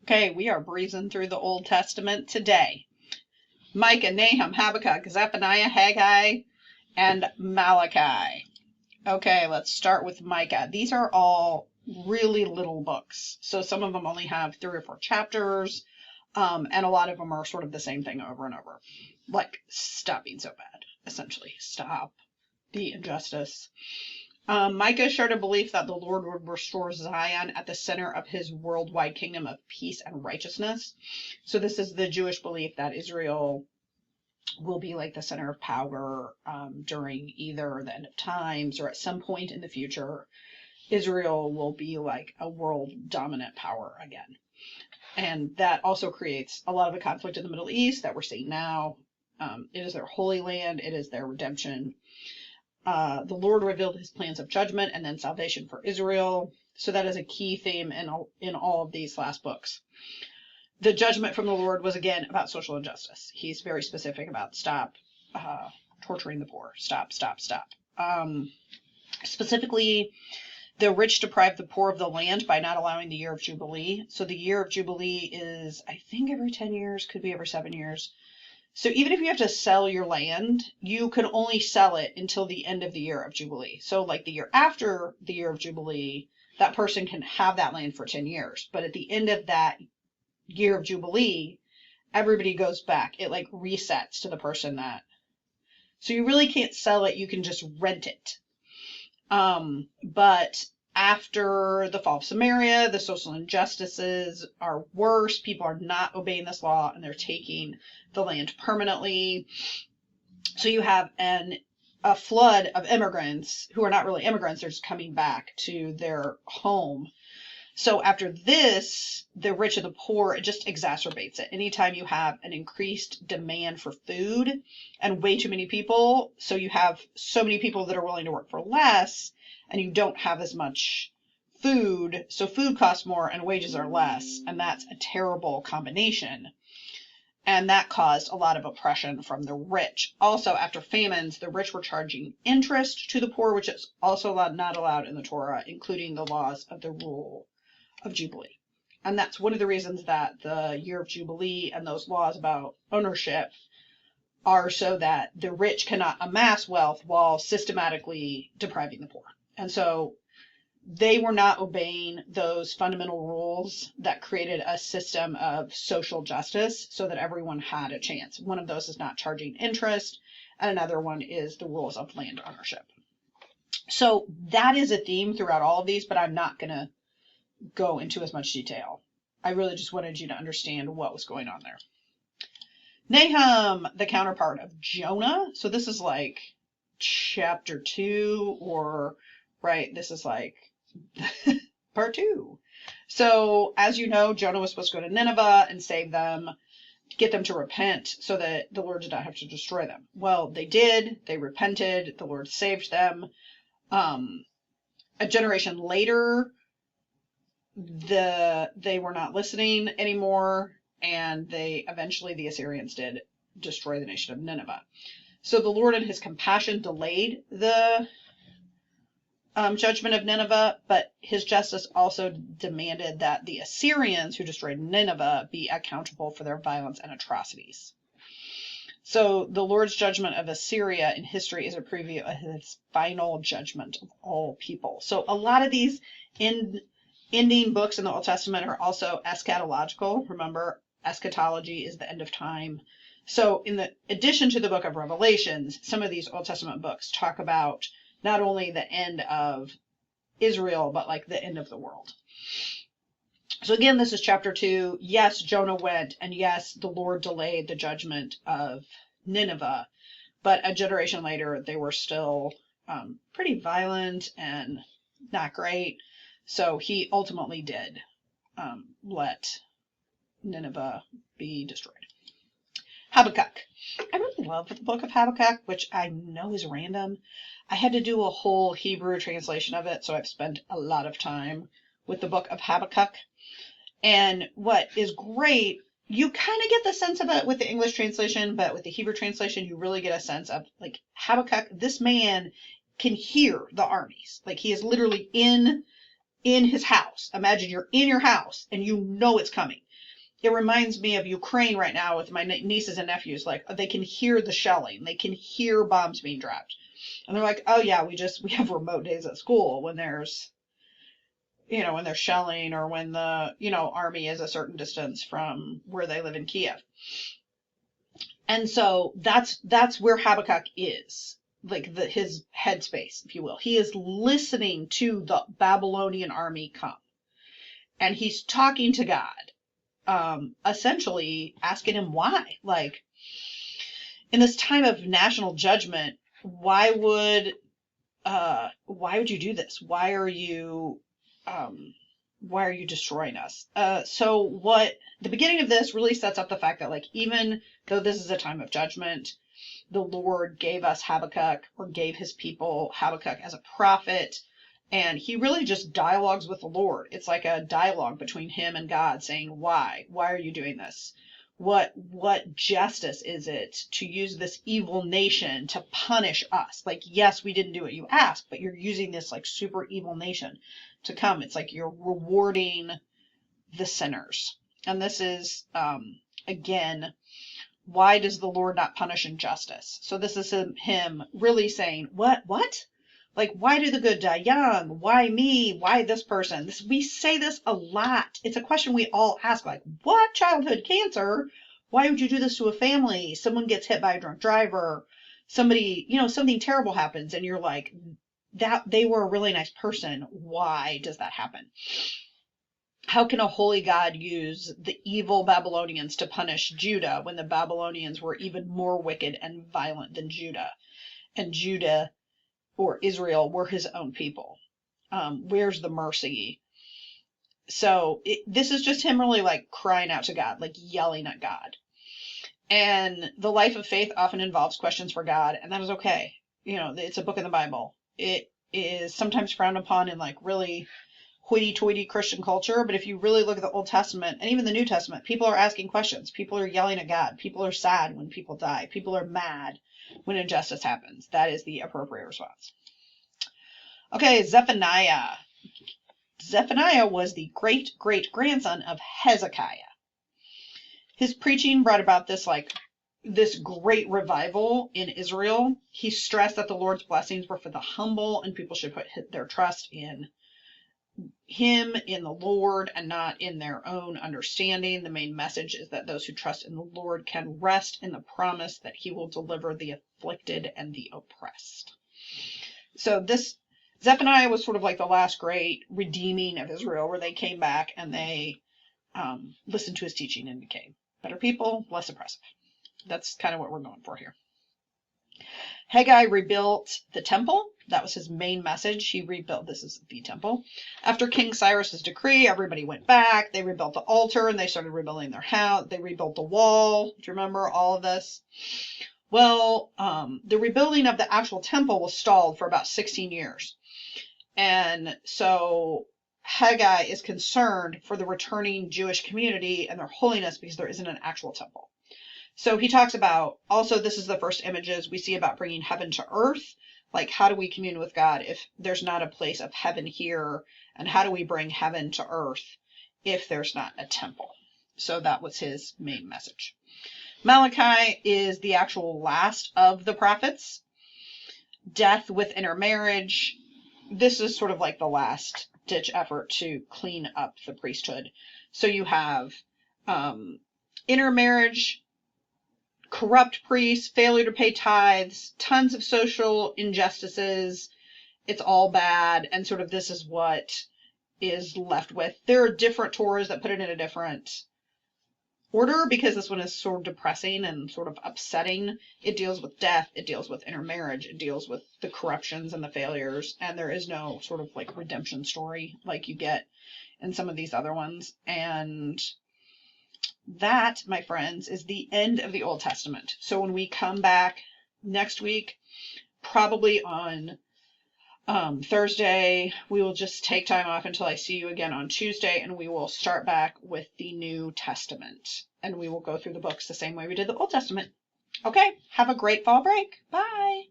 Okay, we are breezing through the Old Testament today. Micah, Nahum, Habakkuk, Zephaniah, Haggai, and Malachi. Okay, let's start with Micah. These are all really little books. So some of them only have 3 or 4 chapters, and a lot of them are sort of the same thing over and over. Like, stop being so bad, essentially. Stop the injustice. Micah shared a belief that the Lord would restore Zion at the center of his worldwide kingdom of peace and righteousness. So this is the Jewish belief that Israel will be like the center of power during either the end of times or at some point in the future. Israel will be like a world dominant power again. And that also creates a lot of the conflict in the Middle East that we're seeing now. It is their holy land. It is their redemption. The Lord revealed his plans of judgment and then salvation for Israel. So that is a key theme in all of these last books. The judgment from the Lord was again about social injustice. He's very specific about stop torturing the poor. Stop. Specifically, the rich deprive the poor of the land by not allowing the year of Jubilee. So the year of Jubilee is, I think, every 10 years, could be every 7 years. So even if you have to sell your land, you can only sell it until the end of the year of Jubilee. So like the year after the year of Jubilee, that person can have that land for 10 years. But at the end of that year of Jubilee, everybody goes back. It like resets to the person that. So you really can't sell it. You can just rent it. But after the fall of Samaria, the social injustices are worse. People are not obeying this law and they're taking the land permanently. So you have a flood of immigrants who are not really immigrants. They're just coming back to their home. So after this, the rich and the poor, it just exacerbates it. Anytime you have an increased demand for food and way too many people, so you have so many people that are willing to work for less, and you don't have as much food, so food costs more and wages are less, and that's a terrible combination. And that caused a lot of oppression from the rich. Also, after famines, the rich were charging interest to the poor, which is also not allowed in the Torah, including the laws of the rule of Jubilee. And that's one of the reasons that the year of Jubilee and those laws about ownership are so that the rich cannot amass wealth while systematically depriving the poor. And so they were not obeying those fundamental rules that created a system of social justice so that everyone had a chance. One of those is not charging interest, and another one is the rules of land ownership. So that is a theme throughout all of these, but I'm not going to go into as much detail. I really just wanted you to understand what was going on there. Nahum, the counterpart of Jonah. So this is like chapter 2, or right, this is like part 2. So as you know, Jonah was supposed to go to Nineveh and save them, get them to repent so that the Lord did not have to destroy them. Well, they did. They repented. The Lord saved them. A generation later, they were not listening anymore, and the Assyrians did destroy the nation of Nineveh. So the Lord in his compassion delayed the judgment of Nineveh, but his justice also demanded that the Assyrians who destroyed Nineveh be accountable for their violence and atrocities. So the Lord's judgment of Assyria in history is a preview of his final judgment of all people. So a lot of these ending books in the Old Testament are also eschatological. Remember, eschatology is the end of time. So in the addition to the book of Revelations, some of these Old Testament books talk about not only the end of Israel, but like the end of the world. So again, this is chapter 2. Yes, Jonah went, and yes, the Lord delayed the judgment of Nineveh, but a generation later, they were still pretty violent and not great. So he ultimately did let Nineveh be destroyed. Habakkuk. I really love the book of Habakkuk, which I know is random. I had to do a whole Hebrew translation of it, so I've spent a lot of time with the book of Habakkuk. And what is great, you kind of get the sense of it with the English translation, but with the Hebrew translation, you really get a sense of like Habakkuk, this man can hear the armies. Like he is literally in his house. Imagine you're in your house and you know it's coming. it reminds me of Ukraine right now with my nieces and nephews. Like, they can hear the shelling, they can hear bombs being dropped, and they're like, oh yeah, we have remote days at school when there's, when they're shelling, or when the, army is a certain distance from where they live in Kiev. And so that's where Habakkuk is, like his headspace, if you will. He is listening to the Babylonian army come, and he's talking to God, essentially asking him why. Like, in this time of national judgment, why would you do this? Why are you destroying us? So what the beginning of this really sets up the fact that, like, even though this is a time of judgment, the Lord gave us Habakkuk, or gave his people Habakkuk, as a prophet, and he really just dialogues with the Lord. It's like a dialogue between him and God, saying, why are you doing this? What justice is it to use this evil nation to punish us? Like, yes, we didn't do what you asked, but you're using this like super evil nation to come. It's like you're rewarding the sinners. And this is, again, why does the Lord not punish injustice? So this is him really saying, what? Like, why do the good die young? Why me? Why this person? We say this a lot. It's a question we all ask, like, what? Childhood cancer? Why would you do this to a family? Someone gets hit by a drunk driver. Somebody, something terrible happens, and you're like, that they were a really nice person. Why does that happen? How can a holy God use the evil Babylonians to punish Judah when the Babylonians were even more wicked and violent than Judah? And Judah, or Israel, were his own people. Where's the mercy? So this is just him really like crying out to God, like yelling at God. And the life of faith often involves questions for God, and that is okay. It's a book in the Bible. It is sometimes frowned upon in like really hoity-toity Christian culture, but if you really look at the Old Testament and even the New Testament, people are asking questions. People are yelling at God. People are sad when people die. People are mad when injustice happens. That is the appropriate response. Okay, Zephaniah. Zephaniah was the great-great-grandson of Hezekiah. His preaching brought about this great revival in Israel. He stressed that the Lord's blessings were for the humble, and people should put their trust in him, in the Lord, and not in their own understanding. The main message is that those who trust in the Lord can rest in the promise that he will deliver the afflicted and the oppressed. So this Zephaniah was sort of like the last great redeeming of Israel, where they came back and they listened to his teaching and became better people, less oppressive. That's kind of what we're going for here. Haggai rebuilt the temple. That was his main message. This is the temple. After King Cyrus's decree, everybody went back. They rebuilt the altar, and they started rebuilding their house. They rebuilt the wall. Do you remember all of this? Well, the rebuilding of the actual temple was stalled for about 16 years. And so Haggai is concerned for the returning Jewish community and their holiness, because there isn't an actual temple. So he talks about, also, this is the first images we see about bringing heaven to earth. Like, how do we commune with God if there's not a place of heaven here? And how do we bring heaven to earth if there's not a temple? So that was his main message. Malachi is the actual last of the prophets. Death with intermarriage. This is sort of like the last ditch effort to clean up the priesthood. So you have intermarriage, corrupt priests, failure to pay tithes, tons of social injustices. It's all bad. And sort of this is what is left with. There are different Torahs that put it in a different order, because this one is sort of depressing and sort of upsetting. It deals with death. It deals with intermarriage. It deals with the corruptions and the failures. And there is no sort of like redemption story like you get in some of these other ones. And that, my friends, is the end of the Old Testament. So when we come back next week, probably on Thursday, we will just take time off until I see you again on Tuesday, and we will start back with the New Testament. And we will go through the books the same way we did the Old Testament. Okay, have a great fall break. Bye.